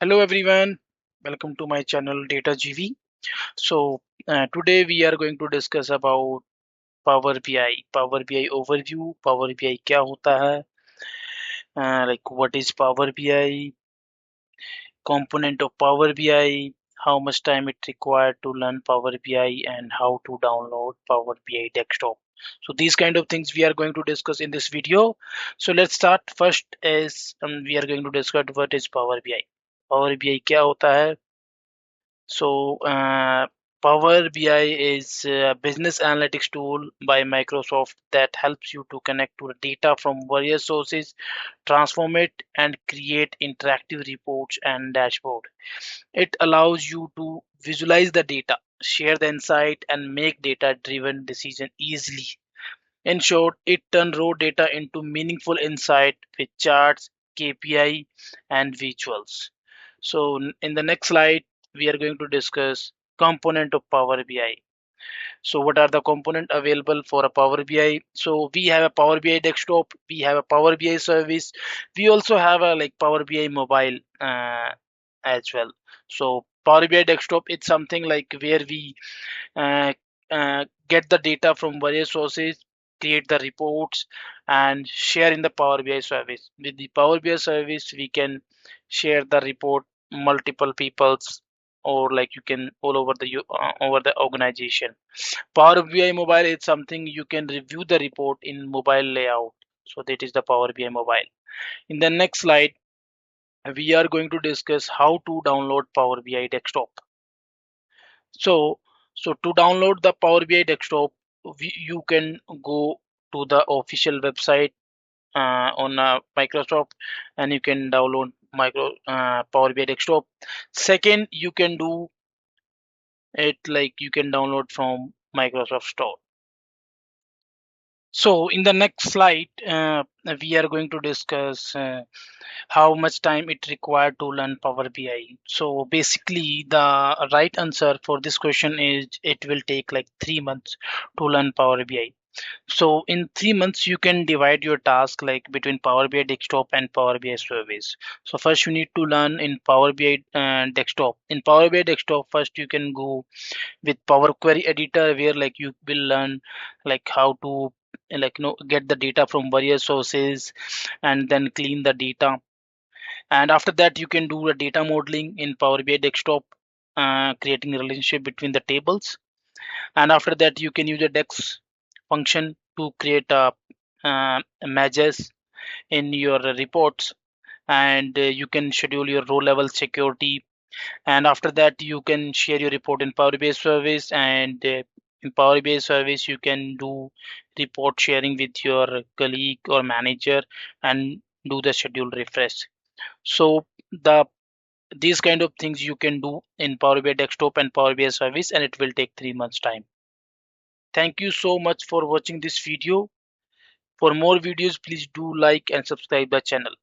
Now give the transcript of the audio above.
Hello everyone, welcome to my channel Data GV. Today we are going to discuss about Power BI. Power BI overview. Power BI क्या होता है? Like what is Power BI? Component of Power BI. How much time it required to learn Power BI and how to download Power BI desktop. So these kind of things we are going to discuss in this video. So let's start. First is we are going to discuss what is Power BI. Power BI क्या होता है? So Power BI is a business analytics tool by Microsoft that helps you to connect to the data from various sources, transform it, and create interactive reports and dashboard. It allows you to visualize the data, share the insight, and make data-driven decision easily. In short, it turns raw data into meaningful insight with charts, KPI, and visuals. So in the next slide, we are going to discuss component of Power BI. So what are the component available for a Power BI? So we have a Power BI desktop, we have a Power BI service, we also have a like Power BI mobile as well. So Power BI desktop, it's something like where we uh, get the data from various sources, create the reports, and share in the Power BI service. With the Power BI service, we can share the report multiple people's, or like you can all over over the organization. Power BI mobile is something you can review the report in mobile layout. So that is the Power BI mobile. In the next slide, we are going to discuss how to download Power BI desktop. So, so to download the Power BI desktop, you can go to the official website on Microsoft, and you can download Power BI desktop. Second, you can do it like you can download from Microsoft Store. So in the next slide, we are going to discuss how much time it required to learn Power BI. So basically, the right answer for this question is it will take like 3 months to learn Power BI. So in 3 months, you can divide your task like between Power BI desktop and Power BI service. So first you need to learn in Power BI desktop. In Power BI desktop, first you can go with Power Query editor where like you will learn like how to like get the data from various sources and then clean the data. And after that, you can do a data modeling in Power BI desktop, creating a relationship between the tables. And after that, you can use a DEX function to create images in your reports, and you can schedule your row level security. And after that, you can share your report in Power BI service, and in Power BI service you can do report sharing with your colleague or manager and do the schedule refresh. So the these kind of things you can do in Power BI desktop and Power BI service, and it will take 3 months time. Thank you so much for watching this video. For more videos, please do like and subscribe the channel.